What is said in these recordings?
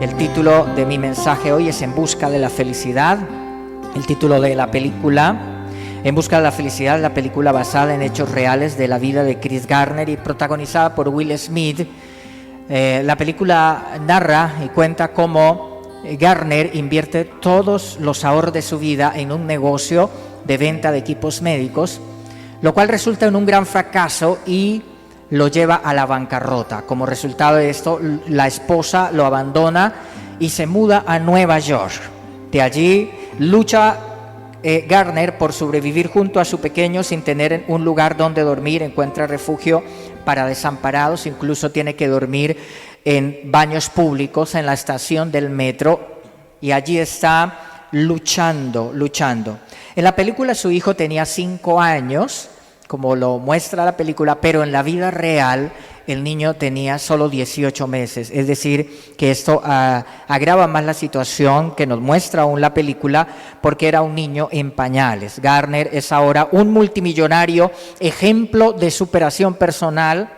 El título de mi mensaje hoy es En busca de la felicidad. El título de la película, En busca de la felicidad, la película basada en hechos reales de la vida de Chris Gardner y protagonizada por Will Smith. La película narra y cuenta cómo Gardner invierte todos los ahorros de su vida en un negocio de venta de equipos médicos, lo cual resulta en un gran fracaso y lo lleva a la bancarrota. Como resultado de esto, la esposa lo abandona y se muda a Nueva York. De allí lucha Gardner por sobrevivir junto a su pequeño sin tener un lugar donde dormir. Encuentra refugio para desamparados, incluso tiene que dormir en baños públicos en la estación del metro, y allí está luchando. En la película su hijo tenía 5 años, como lo muestra la película, pero en la vida real el niño tenía solo 18 meses, es decir, que esto agrava más la situación que nos muestra aún la película, porque era un niño en pañales. Gardner es ahora un multimillonario, ejemplo de superación personal,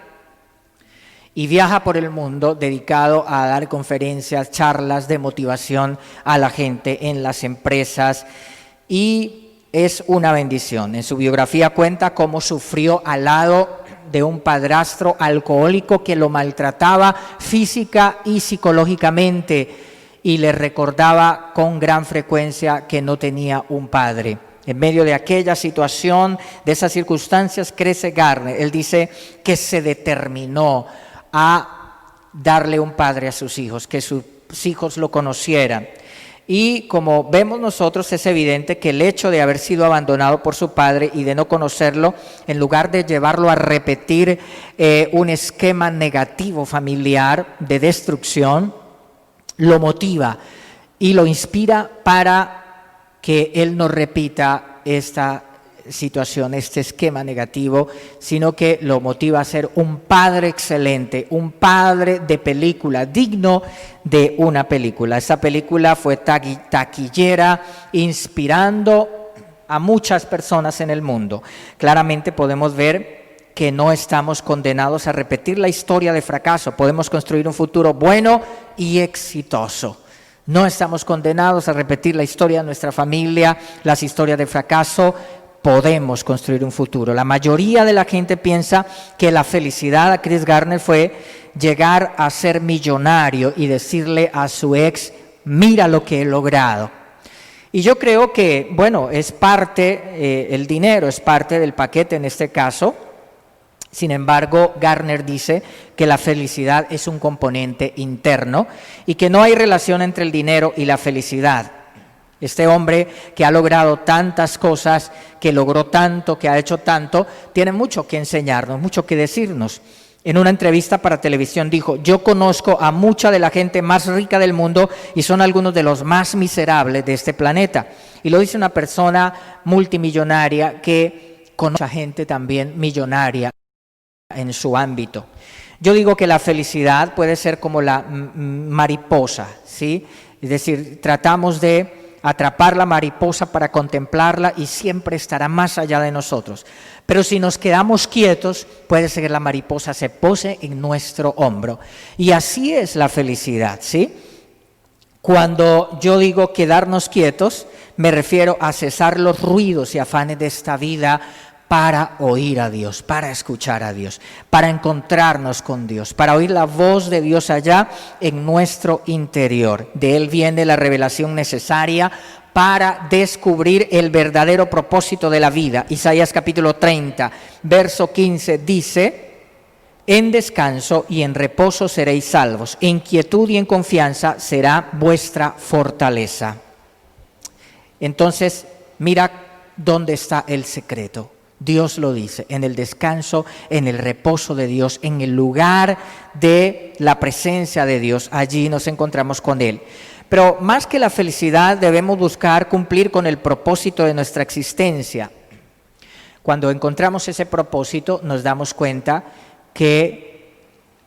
y viaja por el mundo dedicado a dar conferencias, charlas de motivación a la gente en las empresas, y es una bendición. En su biografía cuenta cómo sufrió al lado de un padrastro alcohólico que lo maltrataba física y psicológicamente y le recordaba con gran frecuencia que no tenía un padre. En medio de aquella situación, de esas circunstancias, crece Gardner. Él dice que se determinó a darle un padre a sus hijos, que sus hijos lo conocieran. Y como vemos nosotros, es evidente que el hecho de haber sido abandonado por su padre y de no conocerlo, en lugar de llevarlo a repetir un esquema negativo familiar de destrucción, lo motiva y lo inspira para que él no repita esta situación, este esquema negativo, sino que lo motiva a ser un padre excelente, un padre de película, digno de una película. Esa película fue taquillera, inspirando a muchas personas en el mundo. Claramente podemos ver que no estamos condenados a repetir la historia de fracaso. Podemos construir un futuro bueno y exitoso. No estamos condenados a repetir la historia de nuestra familia, las historias de fracaso. Podemos construir un futuro. La mayoría de la gente piensa que la felicidad a Chris Gardner fue llegar a ser millonario y decirle a su ex: mira lo que he logrado. Y yo creo que, bueno, es parte, el dinero es parte del paquete en este caso. Sin embargo, Gardner dice que la felicidad es un componente interno y que no hay relación entre el dinero y la felicidad. Este hombre que ha logrado tantas cosas, que logró tanto, que ha hecho tanto, tiene mucho que enseñarnos, mucho que decirnos. En una entrevista para televisión dijo: yo conozco a mucha de la gente más rica del mundo y son algunos de los más miserables de este planeta. Y lo dice una persona multimillonaria que conoce a gente también millonaria en su ámbito. Yo digo que la felicidad puede ser como la mariposa, ¿sí? Es decir, tratamos de atrapar la mariposa para contemplarla y siempre estará más allá de nosotros. Pero si nos quedamos quietos, puede ser que la mariposa se pose en nuestro hombro. Y así es la felicidad, ¿sí? Cuando yo digo quedarnos quietos, me refiero a cesar los ruidos y afanes de esta vida para oír a Dios, para escuchar a Dios, para encontrarnos con Dios, para oír la voz de Dios allá en nuestro interior. De Él viene la revelación necesaria para descubrir el verdadero propósito de la vida. Isaías capítulo 30, verso 15 dice: en descanso y en reposo seréis salvos, en quietud y en confianza será vuestra fortaleza. Entonces, mira dónde está el secreto. Dios lo dice, en el descanso, en el reposo de Dios, en el lugar de la presencia de Dios, allí nos encontramos con Él. Pero más que la felicidad, debemos buscar cumplir con el propósito de nuestra existencia. Cuando encontramos ese propósito, nos damos cuenta que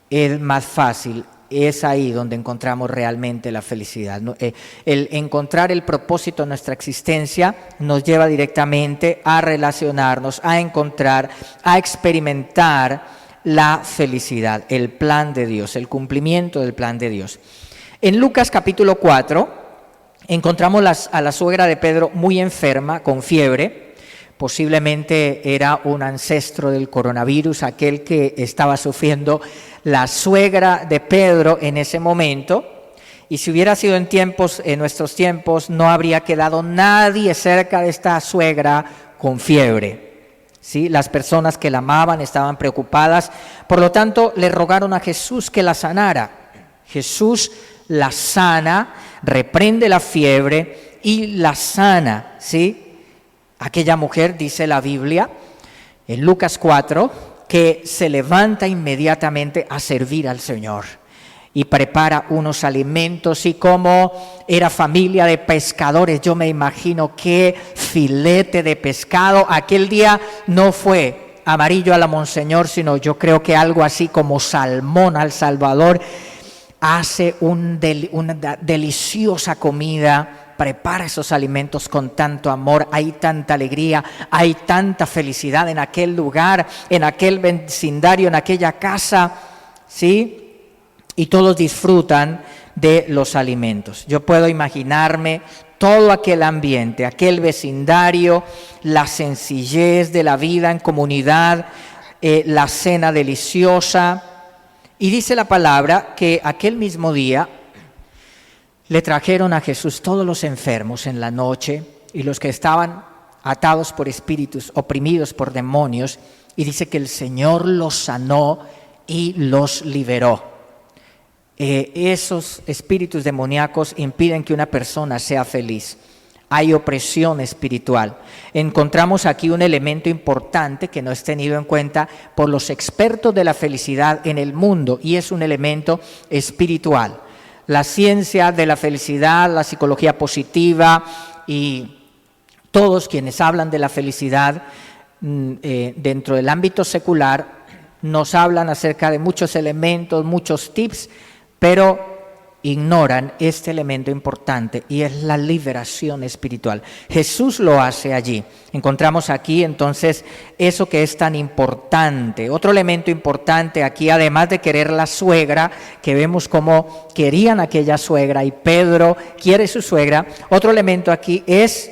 es más fácil. Es ahí donde encontramos realmente la felicidad. El encontrar el propósito de nuestra existencia nos lleva directamente a relacionarnos, a encontrar, a experimentar la felicidad, el plan de Dios, el cumplimiento del plan de Dios. En Lucas capítulo 4 encontramos a la suegra de Pedro muy enferma, con fiebre. Posiblemente era un ancestro del coronavirus, aquel que estaba sufriendo la suegra de Pedro en ese momento. Y si hubiera sido en nuestros tiempos, no habría quedado nadie cerca de esta suegra con fiebre. ¿Sí? Las personas que la amaban estaban preocupadas, por lo tanto le rogaron a Jesús que la sanara. Jesús la sana, reprende la fiebre y la sana, ¿sí? Aquella mujer, dice la Biblia, en Lucas 4, que se levanta inmediatamente a servir al Señor y prepara unos alimentos, y como era familia de pescadores, yo me imagino qué filete de pescado. Aquel día no fue amarillo a la Monseñor, sino yo creo que algo así como salmón al Salvador. Hace una deliciosa comida, prepara esos alimentos con tanto amor, hay tanta alegría, hay tanta felicidad en aquel lugar, en aquel vecindario, en aquella casa, ¿sí? Y todos disfrutan de los alimentos. Yo puedo imaginarme todo aquel ambiente, aquel vecindario, la sencillez de la vida en comunidad, la cena deliciosa. Y dice la palabra que aquel mismo día le trajeron a Jesús todos los enfermos en la noche y los que estaban atados por espíritus, oprimidos por demonios, y dice que el Señor los sanó y los liberó. Esos espíritus demoníacos impiden que una persona sea feliz. Hay opresión espiritual. Encontramos aquí un elemento importante que no es tenido en cuenta por los expertos de la felicidad en el mundo, y es un elemento espiritual. La ciencia de la felicidad, la psicología positiva y todos quienes hablan de la felicidad dentro del ámbito secular nos hablan acerca de muchos elementos, muchos tips, pero ignoran este elemento importante, y es la liberación espiritual. Jesús lo hace allí. Encontramos aquí entonces eso que es tan importante. Otro elemento importante aquí, además de querer la suegra, que vemos cómo querían aquella suegra y Pedro quiere su suegra, otro elemento aquí es,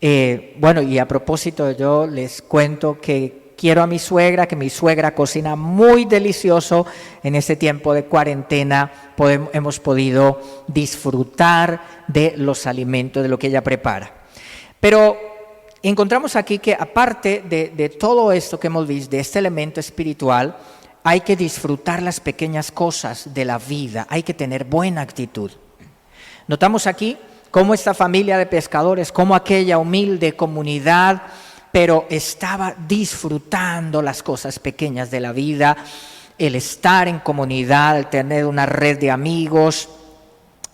y a propósito yo les cuento que quiero a mi suegra, que mi suegra cocina muy delicioso. En este tiempo de cuarentena hemos podido disfrutar de los alimentos, de lo que ella prepara. Pero encontramos aquí que aparte de todo esto que hemos visto, de este elemento espiritual, hay que disfrutar las pequeñas cosas de la vida, hay que tener buena actitud. Notamos aquí cómo esta familia de pescadores, cómo aquella humilde comunidad, pero estaba disfrutando las cosas pequeñas de la vida, el estar en comunidad, el tener una red de amigos.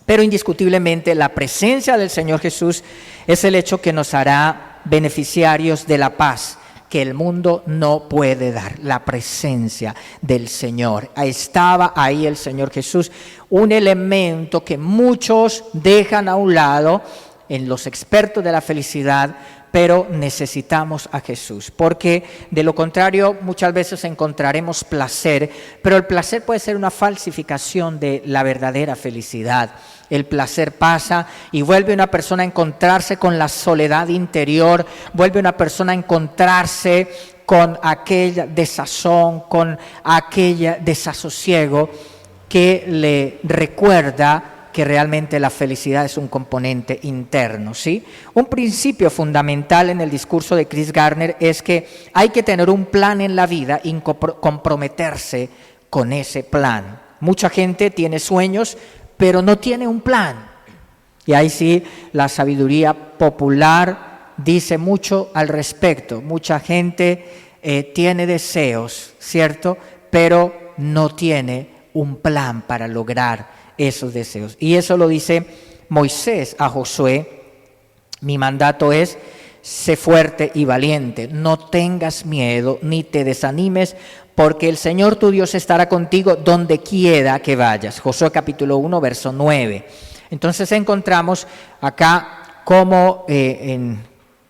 Pero indiscutiblemente la presencia del Señor Jesús es el hecho que nos hará beneficiarios de la paz que el mundo no puede dar, la presencia del Señor. Estaba ahí el Señor Jesús, un elemento que muchos dejan a un lado en los expertos de la felicidad, pero necesitamos a Jesús, porque de lo contrario muchas veces encontraremos placer, pero el placer puede ser una falsificación de la verdadera felicidad. El placer pasa y vuelve una persona a encontrarse con la soledad interior, vuelve una persona a encontrarse con aquella desazón, con aquel desasosiego que le recuerda que realmente la felicidad es un componente interno, ¿sí? Un principio fundamental en el discurso de Chris Gardner es que hay que tener un plan en la vida y comprometerse con ese plan. Mucha gente tiene sueños, pero no tiene un plan. Y ahí sí, la sabiduría popular dice mucho al respecto. Mucha gente tiene deseos, ¿cierto? Pero no tiene un plan para lograr esos deseos. Y eso lo dice Moisés a Josué: mi mandato es, sé fuerte y valiente, no tengas miedo ni te desanimes, porque el Señor tu Dios estará contigo donde quiera que vayas. Josué capítulo 1, verso 9. Entonces encontramos acá como en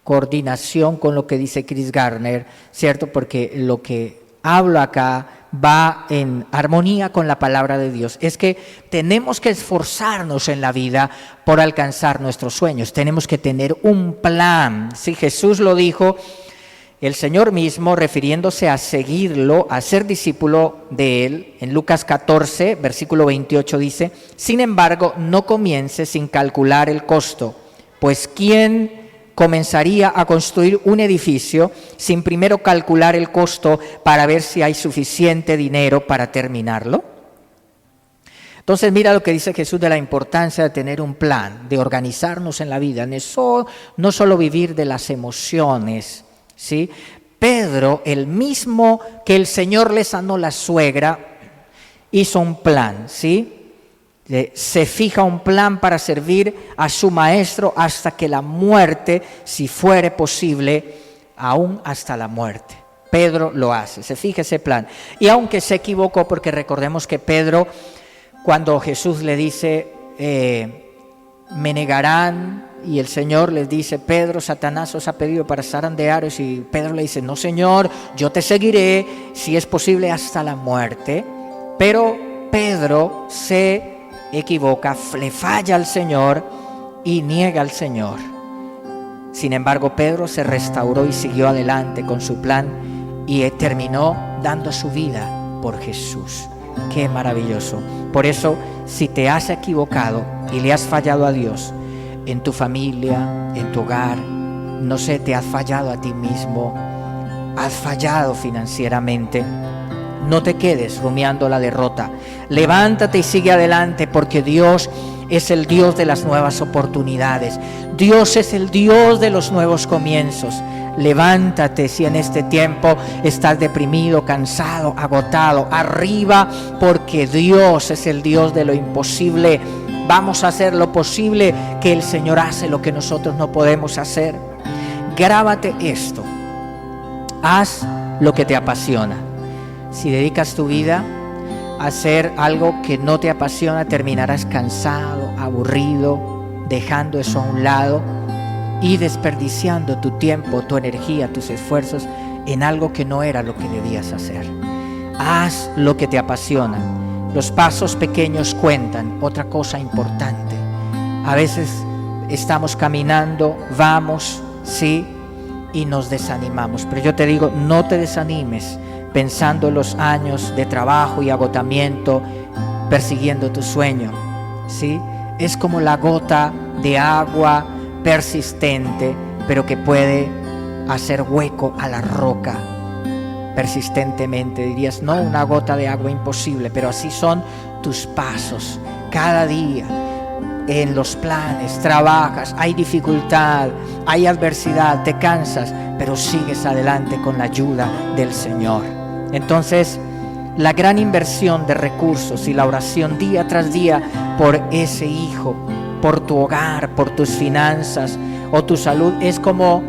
coordinación con lo que dice Chris Gardner, ¿cierto? Porque lo que hablo acá va en armonía con la palabra de Dios. Es que tenemos que esforzarnos en la vida por alcanzar nuestros sueños. Tenemos que tener un plan. Si Jesús lo dijo, el Señor mismo, refiriéndose a seguirlo, a ser discípulo de Él, en Lucas 14, versículo 28 dice: sin embargo, no comiences sin calcular el costo, pues ¿quién comenzaría a construir un edificio sin primero calcular el costo para ver si hay suficiente dinero para terminarlo? Entonces mira lo que dice Jesús de la importancia de tener un plan, de organizarnos en la vida, no solo vivir de las emociones, ¿sí? Pedro, el mismo que el Señor le sanó la suegra, hizo un plan, ¿sí? Se fija un plan para servir a su maestro hasta que la muerte, si fuere posible, aún hasta la muerte. Pedro lo hace, se fija ese plan. Y aunque se equivocó, porque recordemos que Pedro, cuando Jesús le dice, me negarán, y el Señor les dice, Pedro, Satanás os ha pedido para zarandearos, y Pedro le dice, no Señor, yo te seguiré, si es posible hasta la muerte. Pero Pedro se equivoca, le falla al Señor y niega al Señor. Sin embargo, Pedro se restauró y siguió adelante con su plan y terminó dando su vida por Jesús. Qué maravilloso. Por eso, si te has equivocado y le has fallado a Dios en tu familia, en tu hogar, no sé, te has fallado a ti mismo, has fallado financieramente, no te quedes rumiando la derrota. Levántate y sigue adelante, porque Dios es el Dios de las nuevas oportunidades. Dios es el Dios de los nuevos comienzos. Levántate si en este tiempo estás deprimido, cansado, agotado. Arriba, porque Dios es el Dios de lo imposible. Vamos a hacer lo posible, que el Señor hace lo que nosotros no podemos hacer. Grábate esto. Haz lo que te apasiona. Si dedicas tu vida a hacer algo que no te apasiona, terminarás cansado, aburrido, dejando eso a un lado y desperdiciando tu tiempo, tu energía, tus esfuerzos en algo que no era lo que debías hacer. Haz lo que te apasiona. Los pasos pequeños cuentan. Otra cosa importante, a veces estamos caminando, vamos, sí, y nos desanimamos. Pero yo te digo, no te desanimes pensando en los años de trabajo y agotamiento, persiguiendo tu sueño, ¿sí? Es como la gota de agua persistente, pero que puede hacer hueco a la roca persistentemente. Dirías, no, una gota de agua imposible, pero así son tus pasos cada día. En los planes, trabajas, hay dificultad, hay adversidad, te cansas, pero sigues adelante con la ayuda del Señor. Entonces, la gran inversión de recursos y la oración día tras día por ese hijo, por tu hogar, por tus finanzas o tu salud, es como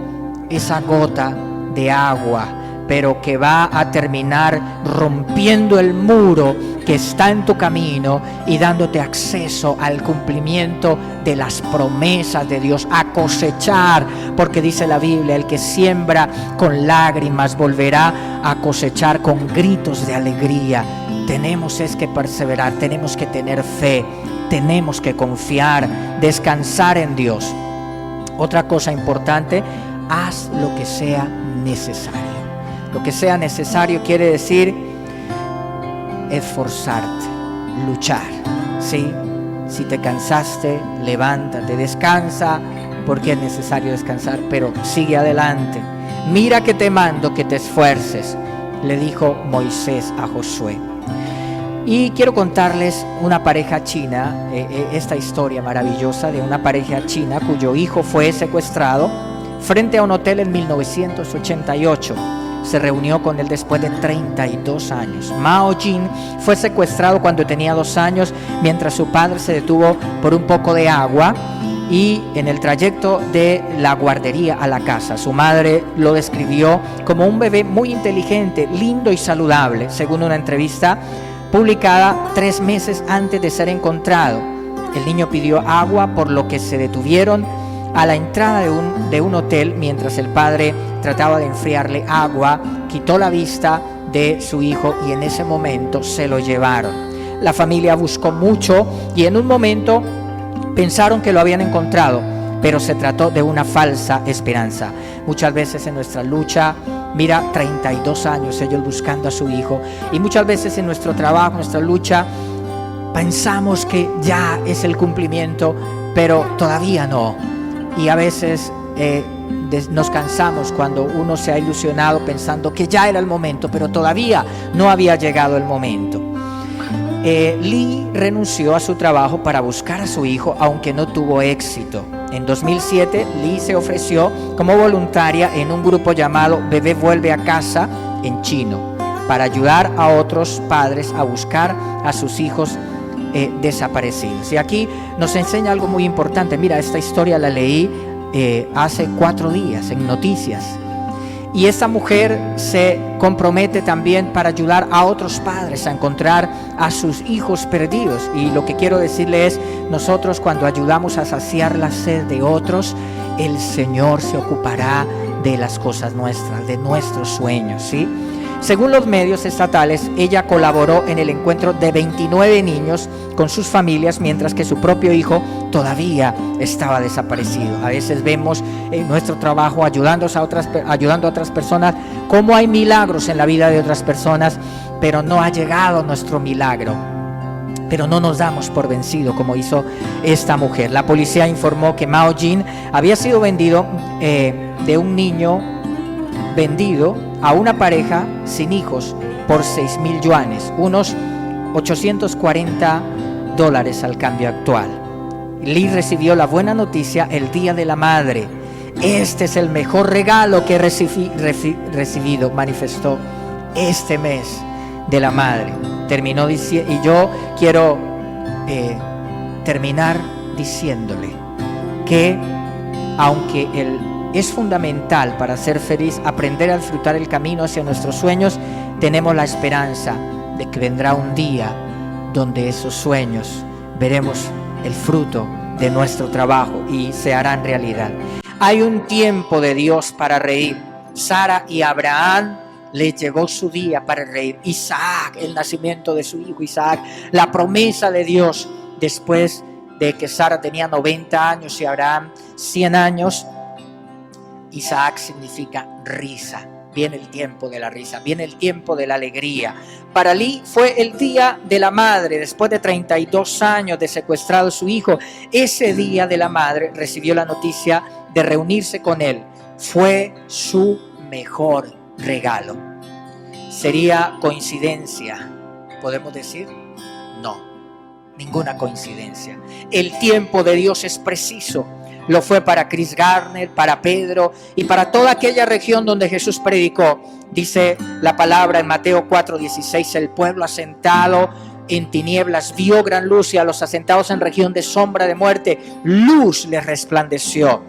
esa gota de agua, pero que va a terminar rompiendo el muro que está en tu camino y dándote acceso al cumplimiento de las promesas de Dios, a cosechar, porque dice la Biblia, el que siembra con lágrimas volverá a cosechar con gritos de alegría. Tenemos que perseverar, tenemos que tener fe, tenemos que confiar, descansar en Dios. Otra cosa importante, haz lo que sea necesario. Lo que sea necesario quiere decir esforzarte, luchar, ¿sí? Si te cansaste, levántate, descansa, porque es necesario descansar, pero sigue adelante. Mira que te mando que te esfuerces, le dijo Moisés a Josué. Y quiero contarles una pareja china, esta historia maravillosa de una pareja china cuyo hijo fue secuestrado frente a un hotel en 1988. Se reunió con él después de 32 años. Mao Jin fue secuestrado cuando tenía 2 años, mientras su padre se detuvo por un poco de agua y en el trayecto de la guardería a la casa. Su madre lo describió como un bebé muy inteligente, lindo y saludable, según una entrevista publicada 3 meses antes de ser encontrado. El niño pidió agua, por lo que se detuvieron a la entrada de un hotel mientras el padre trataba de enfriarle agua. Quitó la vista de su hijo y en ese momento se lo llevaron. La familia buscó mucho y en un momento pensaron que lo habían encontrado, pero se trató de una falsa esperanza. Muchas veces en nuestra lucha, mira, 32 años ellos buscando a su hijo, y muchas veces en nuestro trabajo, nuestra lucha, pensamos que ya es el cumplimiento, pero todavía no. Y a veces nos cansamos cuando uno se ha ilusionado pensando que ya era el momento, pero todavía no había llegado el momento. Lee renunció a su trabajo para buscar a su hijo, aunque no tuvo éxito. En 2007, Lee se ofreció como voluntaria en un grupo llamado Bebé Vuelve a Casa en chino, para ayudar a otros padres a buscar a sus hijos desaparecidos. Y aquí nos enseña algo muy importante. Mira, esta historia la leí hace 4 días en Noticias. Y esta mujer se compromete también para ayudar a otros padres a encontrar a sus hijos perdidos. Y lo que quiero decirle es, nosotros cuando ayudamos a saciar la sed de otros, el Señor se ocupará de las cosas nuestras, de nuestros sueños, ¿sí? Según los medios estatales, ella colaboró en el encuentro de 29 niños con sus familias, mientras que su propio hijo todavía estaba desaparecido. A veces vemos en nuestro trabajo ayudando a otras personas cómo hay milagros en la vida de otras personas, pero no ha llegado nuestro milagro. Pero no nos damos por vencido como hizo esta mujer. La policía informó que Mao Jin había sido vendido de un niño vendido a una pareja sin hijos por 6,000 yuanes, unos $840 al cambio actual. Lee recibió la buena noticia el Día de la Madre. Este es el mejor regalo que he recibido, manifestó este mes de la Madre. Terminó diciendo, y yo quiero terminar diciéndole que aunque es fundamental para ser feliz aprender a disfrutar el camino hacia nuestros sueños, tenemos la esperanza de que vendrá un día donde esos sueños veremos el fruto de nuestro trabajo y se harán realidad. Hay un tiempo de Dios para reír. Sara y Abraham les llegó su día para reír. Isaac, el nacimiento de su hijo Isaac, la promesa de Dios después de que Sara tenía 90 años y Abraham 100 años. Isaac significa risa. Viene el tiempo de la risa, viene el tiempo de la alegría. Para Lee fue el Día de la Madre. Después de 32 años de secuestrado su hijo, ese Día de la Madre recibió la noticia de reunirse con él. Fue su mejor regalo. ¿Sería coincidencia? ¿Podemos decir? No, ninguna coincidencia. El tiempo de Dios es preciso. Lo fue para Chris Garner, para Pedro y para toda aquella región donde Jesús predicó. Dice la palabra en Mateo 4:16, el pueblo asentado en tinieblas vio gran luz, y a los asentados en región de sombra de muerte, luz les resplandeció.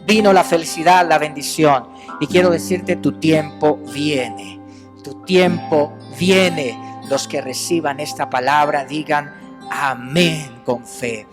Vino la felicidad, la bendición. Y quiero decirte, tu tiempo viene. Tu tiempo viene. Los que reciban esta palabra digan amén con fe.